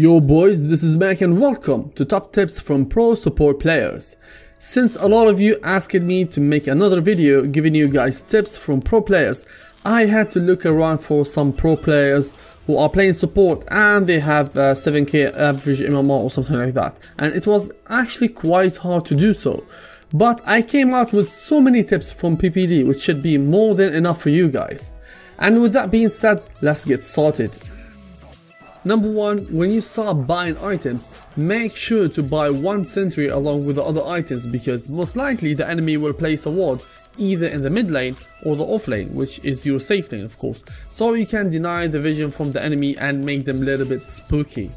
Yo boys, this is Meric and welcome to top tips from pro support players. Since a lot of you asked me to make another video giving you guys tips from pro players, I had to look around for some pro players who are playing support and they have 7k average MMR or something like that, and it was actually quite hard to do so. But I came out with so many tips from PPD which should be more than enough for you guys. And with that being said, let's get started. Number 1, when you start buying items, make sure to buy one sentry along with the other items, because most likely the enemy will place a ward either in the mid lane or the off lane, which is your safe lane of course, so you can deny the vision from the enemy and make them a little bit spooky.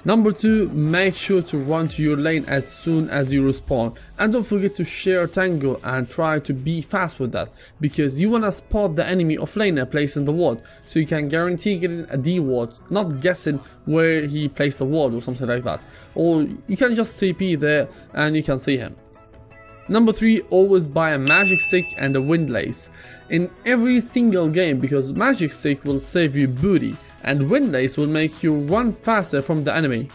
Number 2, make sure to run to your lane as soon as you respawn, and don't forget to share tango and try to be fast with that, because you wanna spot the enemy offlaner placing the ward, so you can guarantee getting a D ward, not guessing where he placed the ward or something like that, or you can just TP there and you can see him. Number 3, always buy a magic stick and a wind lace in every single game, because magic stick will save you booty and wind lace will make you run faster from the enemy.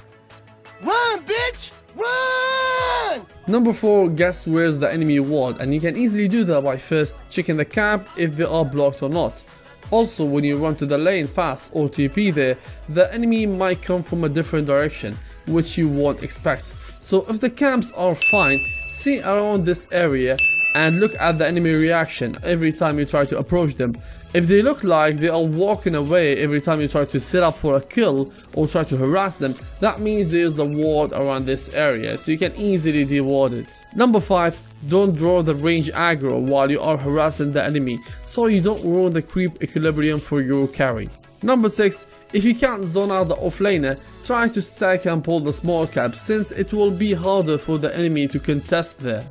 Run, bitch! Run! Number 4, guess where's the enemy ward, and you can easily do that by first checking the camp if they are blocked or not. Also, when you run to the lane fast or TP there, the enemy might come from a different direction, which you won't expect. So if the camps are fine, see around this area and look at the enemy reaction every time you try to approach them. If they look like they are walking away every time you try to set up for a kill or try to harass them, that means there is a ward around this area, so you can easily de-ward it. Number 5, don't draw the range aggro while you are harassing the enemy, so you don't ruin the creep equilibrium for your carry. Number 6, if you can't zone out the offlaner, try to stack and pull the small cap, since it will be harder for the enemy to contest there.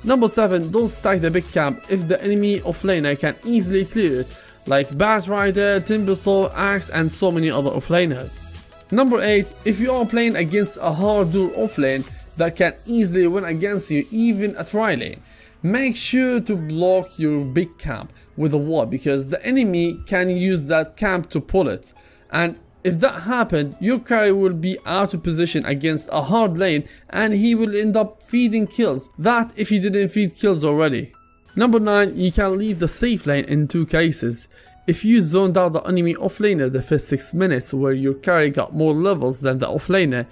Number 7, don't stack the big camp if the enemy offlaner can easily clear it, like Bat Rider, Timbersaw, Axe and so many other offlaners. Number 8, if you are playing against a hard duel offlane that can easily win against you even at tri lane, make sure to block your big camp with a ward, because the enemy can use that camp to pull it, and if that happened, your carry will be out of position against a hard lane and he will end up feeding kills, that if he didn't feed kills already. Number 9, you can leave the safe lane in 2 cases. If you zoned out the enemy offlaner the first 6 minutes where your carry got more levels than the offlaner,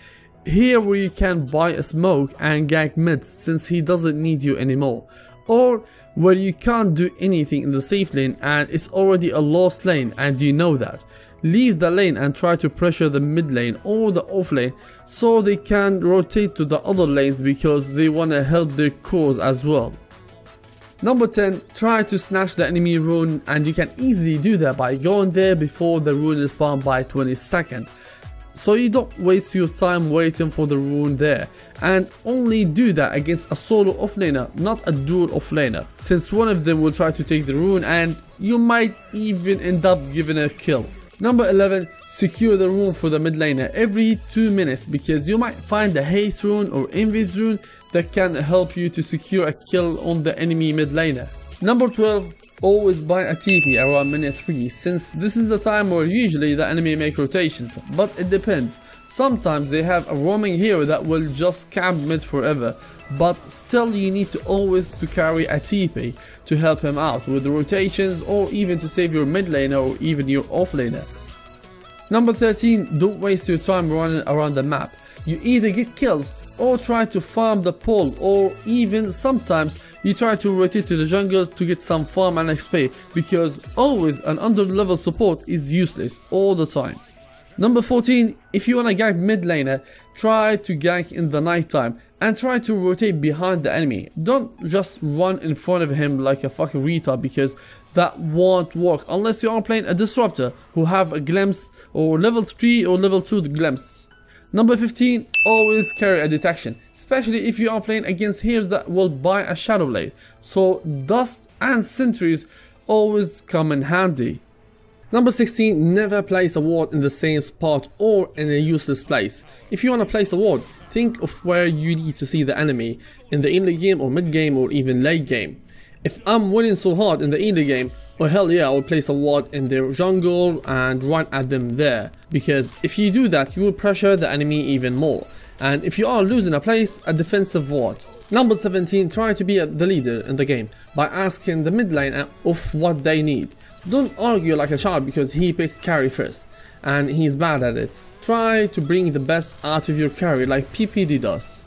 here where you can buy a smoke and gank mid since he doesn't need you anymore. Or where you can't do anything in the safe lane and it's already a lost lane and you know that. Leave the lane and try to pressure the mid lane or the off lane so they can rotate to the other lanes, because they want to help their cause as well. Number 10, try to snatch the enemy rune, and you can easily do that by going there before the rune is spawned by 20 seconds. So you don't waste your time waiting for the rune there, and only do that against a solo offlaner, not a dual offlaner, since one of them will try to take the rune and you might even end up giving a kill. Number 11, secure the rune for the mid laner every 2 minutes, because you might find a haste rune or invis rune that can help you to secure a kill on the enemy mid laner. Number 12, always buy a TP around minute 3, since this is the time where usually the enemy make rotations, but it depends. Sometimes they have a roaming hero that will just camp mid forever, but still you need to always to carry a TP to help him out with the rotations, or even to save your mid laner or even your off laner. Number 13, don't waste your time running around the map. You either get kills or try to farm the pole, or even sometimes you try to rotate to the jungle to get some farm and XP, because always an under level support is useless all the time. Number 14, if you wanna gank mid laner, try to gank in the night time and try to rotate behind the enemy. Don't just run in front of him like a fucking retard, because that won't work unless you are playing a disruptor who have a glimpse or level 3 or level 2 glimpse. Number 15, always carry a detection, especially if you are playing against heroes that will buy a shadow blade, so dust and sentries always come in handy. Number 16, never place a ward in the same spot or in a useless place. If you want to place a ward, think of where you need to see the enemy, in the early game or mid game or even late game. If I'm winning so hard in the early game, Or hell yeah, I will place a ward in their jungle and run at them there, because if you do that, you will pressure the enemy even more. And if you are losing a place, a defensive ward. Number 17, try to be the leader in the game by asking the mid lane of what they need. Don't argue like a child because he picked carry first and he's bad at it. Try to bring the best out of your carry like PPD does.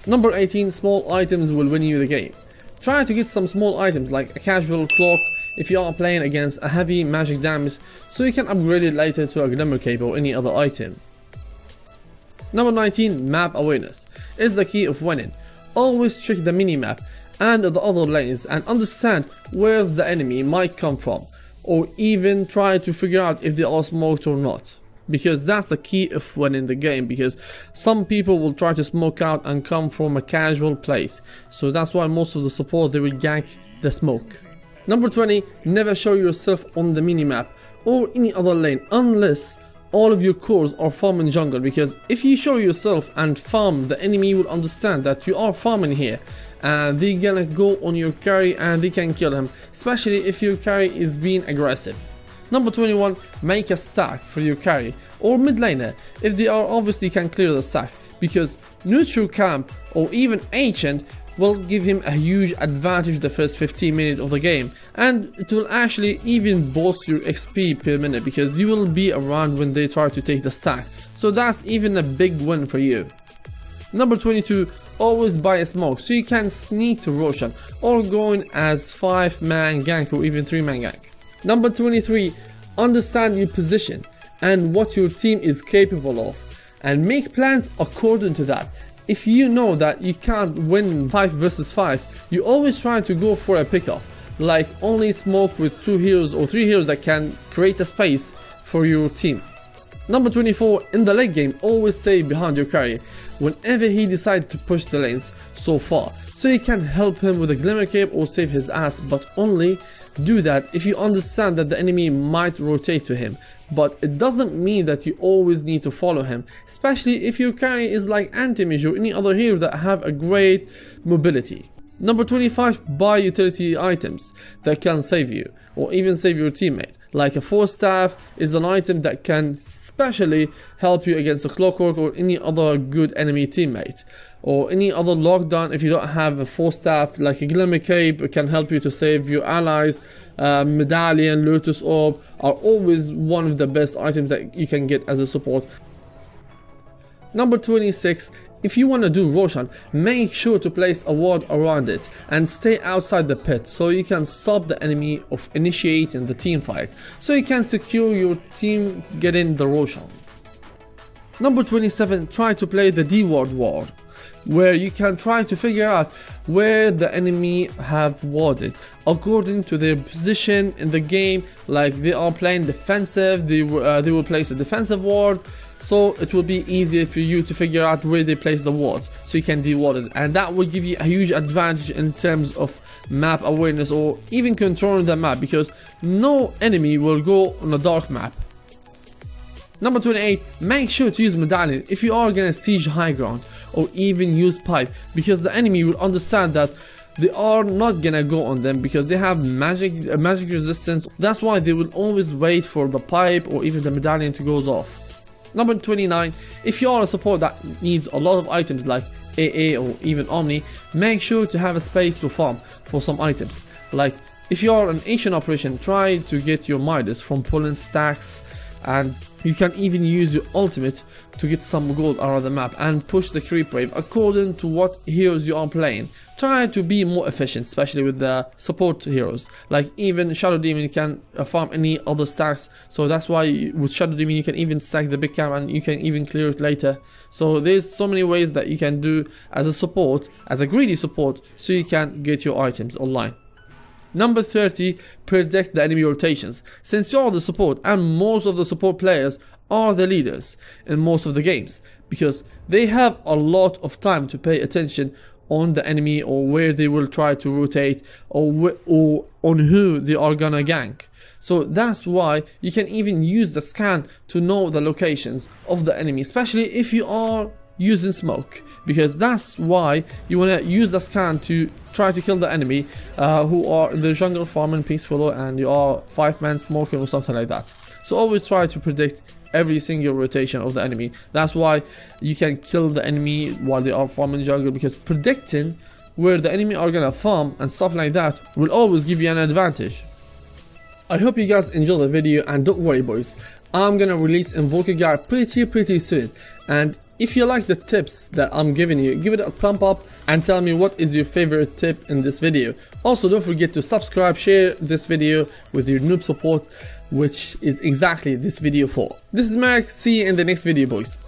Number 18, small items will win you the game. Try to get some small items like a casual cloak if you are playing against a heavy magic damage, so you can upgrade it later to a glimmer cape or any other item. Number 19, map awareness is the key of winning. Always check the minimap and the other lanes and understand where the enemy might come from, or even try to figure out if they are smoked or not, because that's the key of winning the game, because some people will try to smoke out and come from a casual place, so that's why most of the support they will gank the smoke. Number 20, never show yourself on the minimap or any other lane unless all of your cores are farming jungle, because if you show yourself and farm, the enemy will understand that you are farming here and they're gonna go on your carry and they can kill him, especially if your carry is being aggressive. Number 21, make a stack for your carry or mid laner if they are obviously can clear the stack, because neutral camp or even ancient will give him a huge advantage the first 15 minutes of the game, and it will actually even boost your XP per minute because you will be around when they try to take the stack, so that's even a big win for you. Number 22, always buy a smoke so you can sneak to Roshan or going as 5-man gank or even 3-man gank. Number 23, understand your position and what your team is capable of and make plans according to that. If you know that you can't win 5 versus 5, you always try to go for a pickoff, like only smoke with 2 heroes or 3 heroes that can create a space for your team. Number 24, in the late game, always stay behind your carry whenever he decides to push the lanes so far, so you can help him with a glimmer cape or save his ass, but only do that if you understand that the enemy might rotate to him. But it doesn't mean that you always need to follow him, especially if your carry is like anti-mage or any other hero that have a great mobility. Number 25, buy utility items that can save you or even save your teammate. Like a force staff is an item that can specially help you against a clockwork or any other good enemy teammate, or any other lockdown. If you don't have a force staff, like a glimmer cape, it can help you to save your allies. Medallion, lotus orb are always one of the best items that you can get as a support. Number 26, if you want to do Roshan, make sure to place a ward around it and stay outside the pit so you can stop the enemy of initiating the team fight, so you can secure your team getting the Roshan. Number 27, try to play the D-ward ward, where you can try to figure out where the enemy have warded according to their position in the game. Like they are playing defensive, they will place a defensive ward, so it will be easier for you to figure out where they place the wards so you can de-ward it, and that will give you a huge advantage in terms of map awareness or even controlling the map, because no enemy will go on a dark map. Number 28, make sure to use medallion if you are gonna siege high ground, or even use pipe, because the enemy will understand that they are not gonna go on them because they have magic resistance. That's why they will always wait for the pipe or even the medallion to goes off. Number 29, if you are a support that needs a lot of items like AA or even Omni, make sure to have a space to farm for some items. Like if you are an ancient operation, try to get your Midas from pulling stacks, and you can even use your ultimate to get some gold around the map and push the creep wave according to what heroes you are playing. Try to be more efficient, especially with the support heroes. Like even Shadow Demon can farm any other stacks, so that's why with Shadow Demon you can even stack the big camp and you can even clear it later. So there's so many ways that you can do as a support, as a greedy support, so you can get your items online. Number 30, predict the enemy rotations. Since you're the support and most of the support players are the leaders in most of the games, because they have a lot of time to pay attention on the enemy or where they will try to rotate or on who they are gonna gank. So that's why you can even use the scan to know the locations of the enemy, especially if you are using smoke, because that's why you want to use the scan to try to kill the enemy who are in the jungle farming peacefully and you are 5-man smoking or something like that. So always try to predict every single rotation of the enemy. That's why you can kill the enemy while they are farming jungle, because predicting where the enemy are gonna farm and stuff like that will always give you an advantage. I hope you guys enjoyed the video, and don't worry boys, I'm gonna release Invoker Guide pretty soon. And if you like the tips that I'm giving you, give it a thumb up and tell me what is your favorite tip in this video. Also don't forget to subscribe, share this video with your noob support, which is exactly this video for. This is Meric, see you in the next video boys.